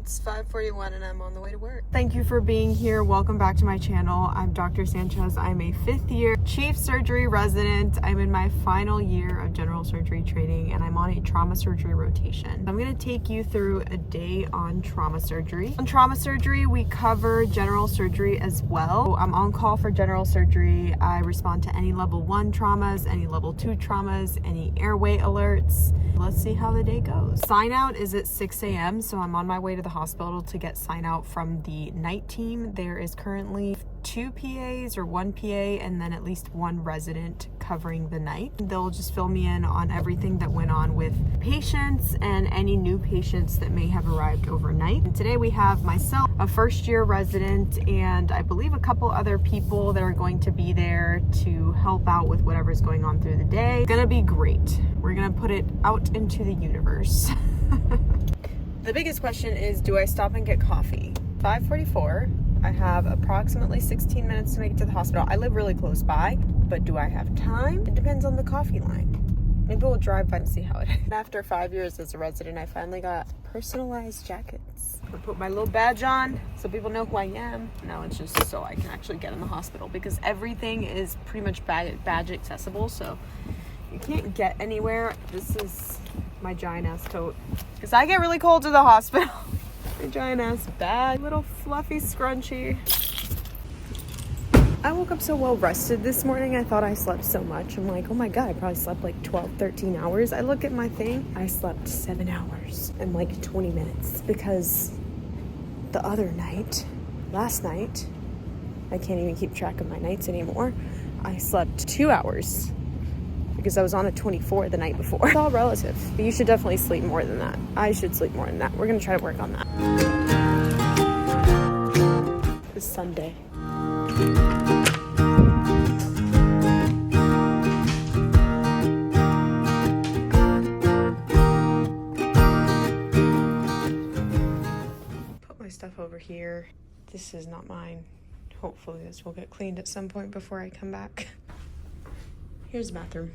It's 5:41 and I'm on the way to work. Thank you for being here. Welcome back to my channel. I'm Dr. Sanchez. I'm a 5th year chief surgery resident. I'm in my final year of general surgery training and I'm on a trauma surgery rotation. I'm going to take you through a day on trauma surgery. On trauma surgery, we cover general surgery as well. I'm on call for general surgery. I respond to any level 1 traumas, any level 2 traumas, any airway alerts. Let's see how the day goes. Sign out is at 6 a.m. so I'm on my way to the hospital to get sign out from the night team. There is currently 2 PAs or 1 PA and then at least 1 resident covering the night. They'll just fill me in on everything that went on with patients and any new patients that may have arrived overnight. And today we have myself, a first-year resident, and I believe a couple other people that are going to be there to help out with whatever's going on through the day. It's gonna be great. We're gonna put it out into the universe. The biggest question is, do I stop and get coffee? 5:44. I have approximately 16 minutes to make it to the hospital. I live really close by, but do I have time? It depends on the coffee line. Maybe we'll drive by and see how it is. After 5 years as a resident, I finally got personalized jackets. I put my little badge on so people know who I am. Now it's just so I can actually get in the hospital because everything is pretty much badge accessible, so you can't get anywhere. This is my giant ass tote because I get really cold to the hospital. My giant ass bag, little fluffy scrunchie. I woke up so well rested this morning. I thought I slept so much. I'm like, oh my God, I probably slept like 12, 13 hours. I look at my thing, I slept 7 hours and like 20 minutes because the other night, last night, I can't even keep track of my nights anymore. I slept 2 hours because I was on a 24 the night before. It's all relative, but you should definitely sleep more than that. I should sleep more than that. We're gonna try to work on that. It's Sunday. Put my stuff over here. This is not mine. Hopefully this will get cleaned at some point before I come back. Here's the bathroom.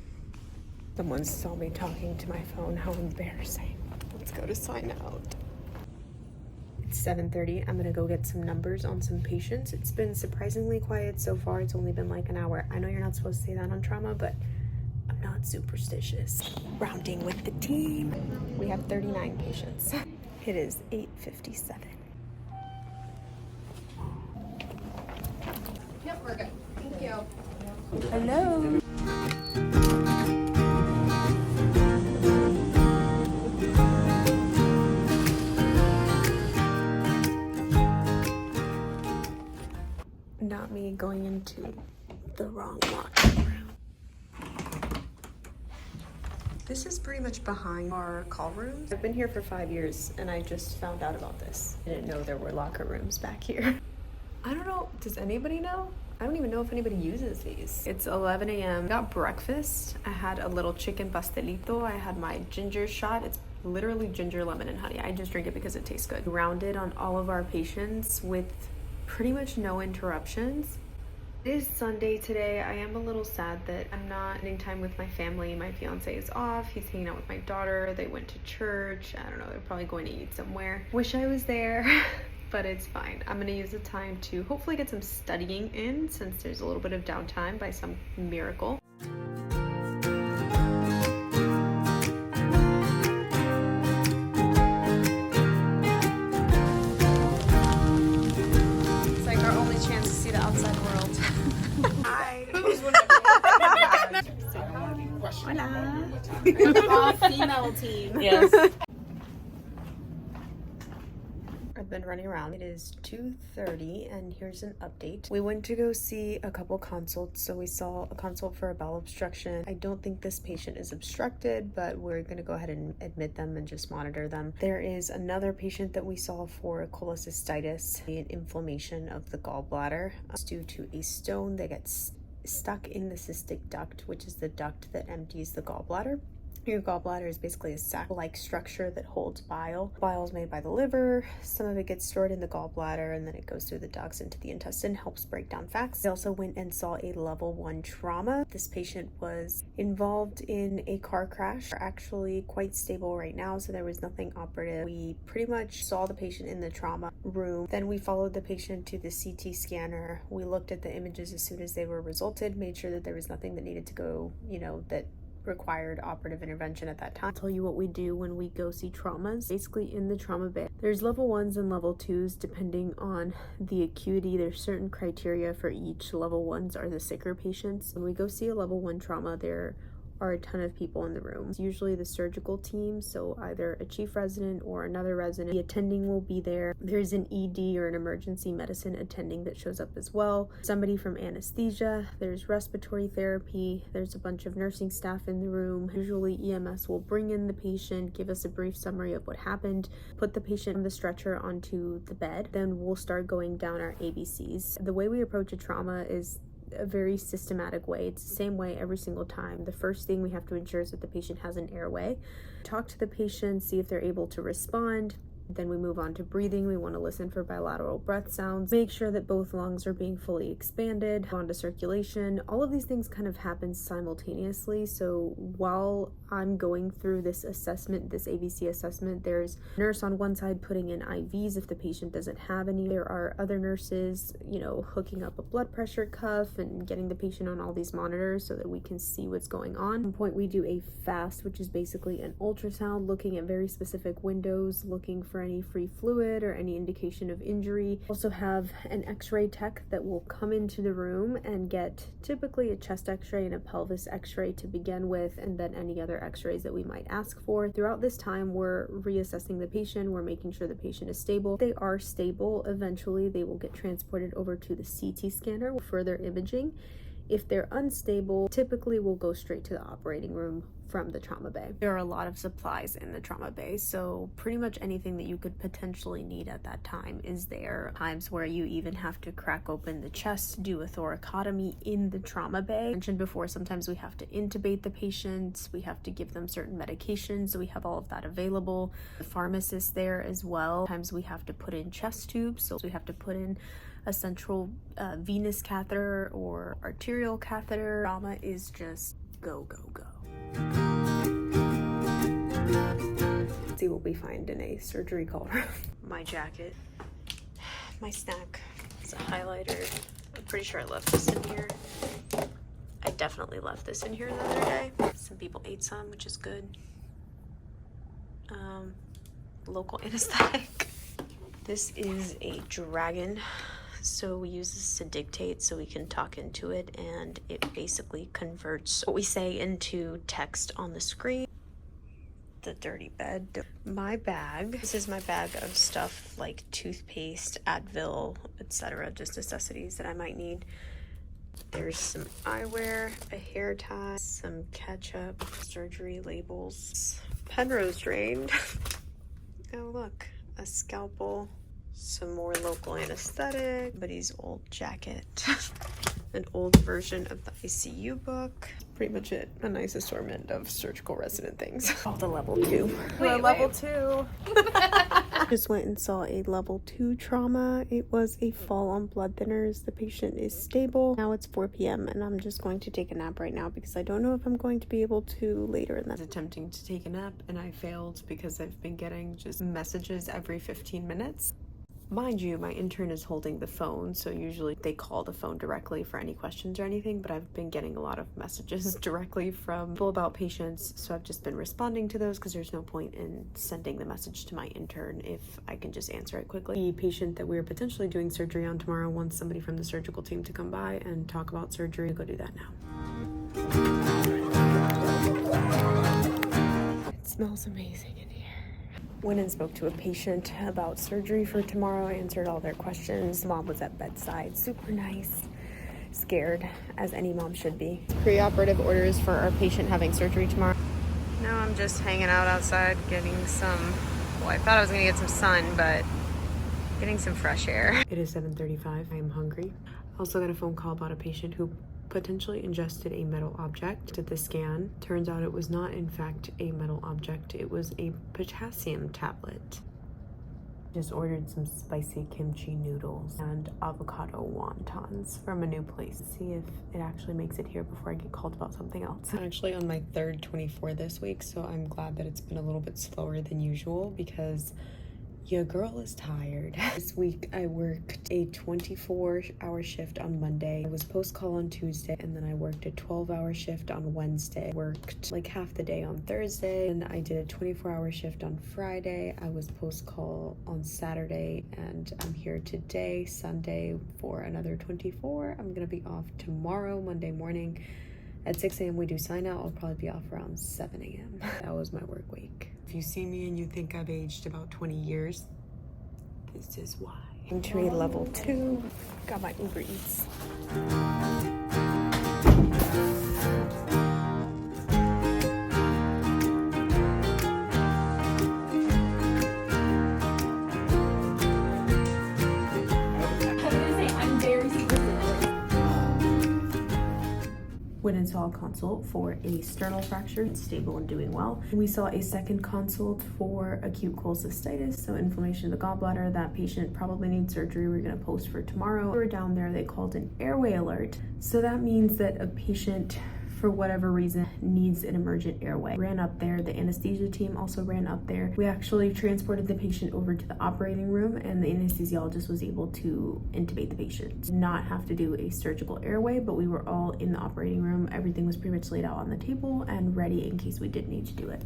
Someone saw me talking to my phone. How embarrassing. Let's go to sign out. It's 7:30. I'm gonna go get some numbers on some patients. It's been surprisingly quiet so far. It's only been like an hour. I know you're not supposed to say that on trauma, but I'm not superstitious. Rounding with the team. We have 39 patients. It is 8:57. Yep, we're good. Thank you. Hello. Not me going into the wrong locker room. This is pretty much behind our call rooms. I've been here for 5 years and I just found out about this. I didn't know there were locker rooms back here. I don't know, does anybody know? I don't even know if anybody uses these. It's 11 a.m. I got breakfast. I had a little chicken pastelito. I had my ginger shot. It's literally ginger, lemon, and honey. I just drink it because it tastes good. Rounded on all of our patients with pretty much no interruptions. It is Sunday today. I am a little sad that I'm not spending time with my family. My fiance is off. He's hanging out with my daughter. They went to church. I don't know. They're probably going to eat somewhere. Wish I was there. But it's fine. I'm gonna use the time to hopefully get some studying in since there's a little bit of downtime by some miracle. It's like our only chance to see the outside world. Hi. Hola. All female team. Yes. I've been running around. It is 2:30 and here's an update. We went to go see a couple consults. So we saw a consult for a bowel obstruction. I don't think this patient is obstructed, but we're gonna go ahead and admit them and just monitor them. There is another patient that we saw for cholecystitis, an inflammation of the gallbladder. It's due to a stone that gets stuck in the cystic duct, which is the duct that empties the gallbladder. Your gallbladder is basically a sac-like structure that holds bile. Bile is made by the liver. Some of it gets stored in the gallbladder and then it goes through the ducts into the intestine, helps break down fats. They also went and saw a level 1 trauma. This patient was involved in a car crash. They're actually quite stable right now, so there was nothing operative. We pretty much saw the patient in the trauma room. Then we followed the patient to the CT scanner. We looked at the images as soon as they were resulted, made sure that there was nothing that needed to go, that required operative intervention at that time. I'll tell you what we do when we go see traumas. Basically in the trauma bay, there's level 1s and level 2s depending on the acuity. There's certain criteria for each. Level 1s are the sicker patients. When we go see a level 1 trauma, there are a ton of people in the room. It's usually the surgical team, so either a chief resident or another resident. The attending will be there. There's an ED or an emergency medicine attending that shows up as well. Somebody from anesthesia. There's respiratory therapy. There's a bunch of nursing staff in the room. Usually EMS will bring in the patient, give us a brief summary of what happened, put the patient on the stretcher onto the bed. Then we'll start going down our ABCs. The way we approach a trauma is a very systematic way. It's the same way every single time. The first thing we have to ensure is that the patient has an airway. Talk to the patient, see if they're able to respond. Then we move on to breathing. We want to listen for bilateral breath sounds. Make sure that both lungs are being fully expanded. On to circulation. All of these things kind of happen simultaneously. So while I'm going through this assessment, this ABC assessment, there's a nurse on one side putting in IVs if the patient doesn't have any. There are other nurses, hooking up a blood pressure cuff and getting the patient on all these monitors so that we can see what's going on. At one point we do a FAST, which is basically an ultrasound looking at very specific windows, looking for any free fluid or any indication of injury. Also have an x-ray tech that will come into the room and get typically a chest x-ray and a pelvis x-ray to begin with, and then any other x-rays that we might ask for. Throughout this time, we're reassessing the patient. We're making sure the patient is stable. If they are stable, eventually they will get transported over to the CT scanner for further imaging. If they're unstable, typically we'll go straight to the operating room from the trauma bay. There are a lot of supplies in the trauma bay, so pretty much anything that you could potentially need at that time is there. Times where you even have to crack open the chest, do a thoracotomy in the trauma bay. I mentioned before, sometimes we have to intubate the patients, we have to give them certain medications, so we have all of that available. The pharmacist there as well. Sometimes we have to put in chest tubes, so we have to put in a central venous catheter or arterial catheter. Trauma is just go, go, go. Let's see what we find in a surgery call room. My jacket, my snack, it's a highlighter. I'm pretty sure I left this in here. I definitely left this in here the other day. Some people ate some, which is good. Local anesthetic. This is a Dragon. So we use this to dictate so we can talk into it, and it basically converts what we say into text on the screen. The dirty bed. My bag. This is my bag of stuff like toothpaste, Advil, etc. Just necessities that I might need. There's some eyewear, a hair tie, some ketchup, surgery labels, Penrose drain. Oh look, a scalpel. Some more local anesthetic, buddy's old jacket, an old version of the ICU book. Pretty much it. A nice assortment of surgical resident things. All the level 2. Wait, level 2. Just went and saw a level 2 trauma. It was a fall on blood thinners. The patient is stable. Now it's 4 p.m. and I'm just going to take a nap right now because I don't know if I'm going to be able to later in the night. I was attempting to take a nap and I failed because I've been getting just messages every 15 minutes. Mind you, my intern is holding the phone, so usually they call the phone directly for any questions or anything, but I've been getting a lot of messages directly from people about patients, so I've just been responding to those because there's no point in sending the message to my intern if I can just answer it quickly. The patient that we're potentially doing surgery on tomorrow wants somebody from the surgical team to come by and talk about surgery. I'll go do that now. It smells amazing. Went and spoke to a patient about surgery for tomorrow. I answered all their questions. Mom was at bedside, super nice, scared, as any mom should be. Preoperative orders for our patient having surgery tomorrow. Now I'm just hanging out outside getting some, well, I thought I was gonna get some sun, but getting some fresh air. It is 7:35, I am hungry. Also got a phone call about a patient who potentially ingested a metal object. At the scan, turns out it was not in fact a metal object, it was a potassium tablet. Just ordered some spicy kimchi noodles and avocado wontons from a new place. See if it actually makes it here before I get called about something else. I'm actually on my third 24 this week, so I'm glad that it's been a little bit slower than usual because your girl is tired. This week I worked a 24-hour shift on Monday. I was post-call on Tuesday, and then I worked a 12-hour shift on Wednesday. Worked like half the day on Thursday, and I did a 24-hour shift on Friday. I was post-call on Saturday, and I'm here today, Sunday, for another 24. I'm gonna be off tomorrow, Monday morning. At 6 a.m. we do sign out. I'll probably be off around 7 a.m. That was my work week. If you see me and you think I've aged about 20 years, this is why. Entry level 2. Got my Uber Eats. Went and saw a consult for a sternal fracture. It's stable and doing well. We saw a second consult for acute cholecystitis, so inflammation of the gallbladder. That patient probably needs surgery. We're gonna post for tomorrow. We were down there, they called an airway alert. So that means that a patient, for whatever reason, needs an emergent airway. Ran up there, the anesthesia team also ran up there. We actually transported the patient over to the operating room, and the anesthesiologist was able to intubate the patient. Did not have to do a surgical airway, but we were all in the operating room. Everything was pretty much laid out on the table and ready in case we did need to do it.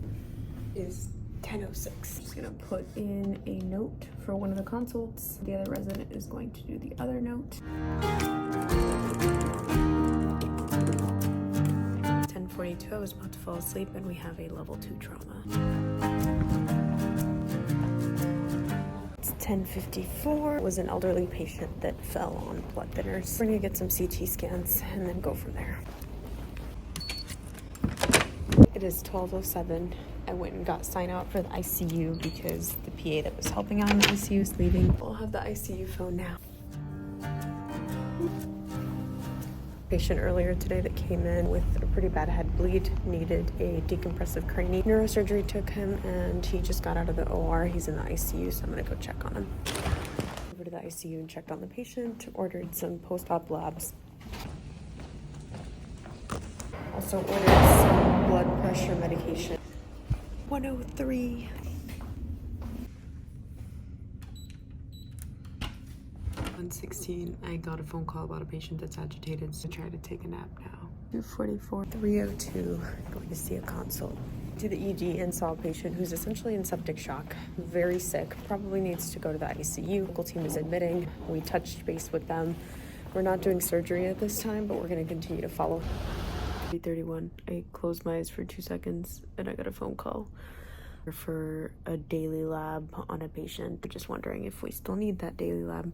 It is 10:06. Just gonna put in a note for one of the consults. The other resident is going to do the other note. 10:42, I was about to fall asleep, and we have a level 2 trauma. It's 10:54. It was an elderly patient that fell on blood thinners. We're gonna get some CT scans and then go from there. It is 12:07. I went and got sign out for the ICU because the PA that was helping out in the ICU is leaving. We'll have the ICU phone now. Patient earlier today that came in with a pretty bad head bleed, needed a decompressive cranie. Neurosurgery took him, and he just got out of the OR. He's in the ICU, so I'm gonna go check on him. Over to the ICU and checked on the patient, ordered some post-op labs. Also ordered some blood pressure medication. 103. 1:16, I got a phone call about a patient that's agitated, so try to take a nap now. 2:44, 3:02, going to see a consult. To the ED and saw a patient who's essentially in septic shock, very sick, probably needs to go to the ICU. Local team is admitting. We touched base with them. We're not doing surgery at this time, but we're going to continue to follow. 3:31, I closed my eyes for 2 seconds and I got a phone call for a daily lab on a patient. Just wondering if we still need that daily lab.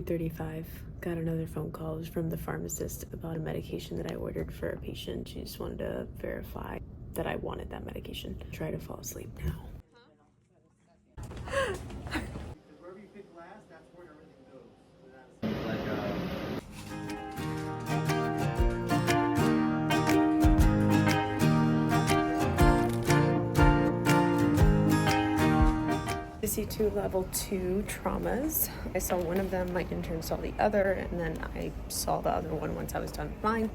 35, got another phone call. It was from the pharmacist about a medication that I ordered for a patient. She just wanted to verify that I wanted that medication. Try to fall asleep now. Wherever you pick last, that's where everything goes. So C2 level 2 traumas. I saw one of them, my intern saw the other, and then I saw the other one once I was done with mine.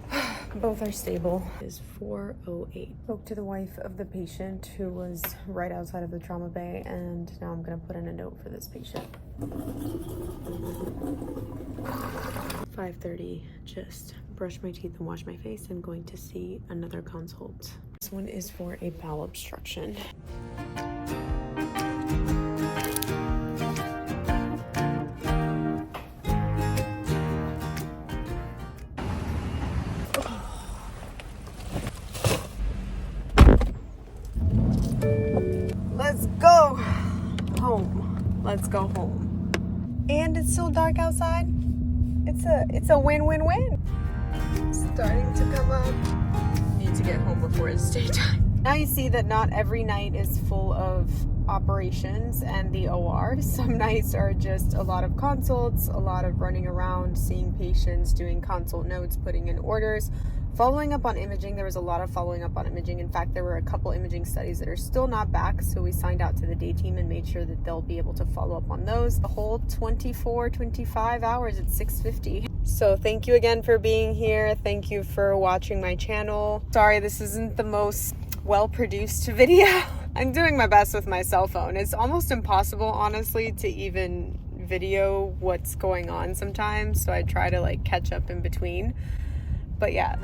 Both are stable. It is 4:08. Spoke to the wife of the patient who was right outside of the trauma bay, and now I'm gonna put in a note for this patient. 5:30, just brush my teeth and wash my face. I'm going to see another consult. This one is for a bowel obstruction. Let's go home. Let's go home. And it's still dark outside. It's a win-win-win. Starting to come up. Need to get home before it's daytime. Now you see that not every night is full of operations and the OR. Some nights are just a lot of consults, a lot of running around, seeing patients, doing consult notes, putting in orders, following up on imaging. There was a lot of following up on imaging. In fact, there were a couple imaging studies that are still not back, so we signed out to the day team and made sure that they'll be able to follow up on those. The whole 25 hours at 6:50. So thank you again for being here. Thank you for watching my channel. Sorry, this isn't the most well-produced video. I'm doing my best with my cell phone. It's almost impossible, honestly, to even video what's going on sometimes, so I try to like catch up in between. But yeah.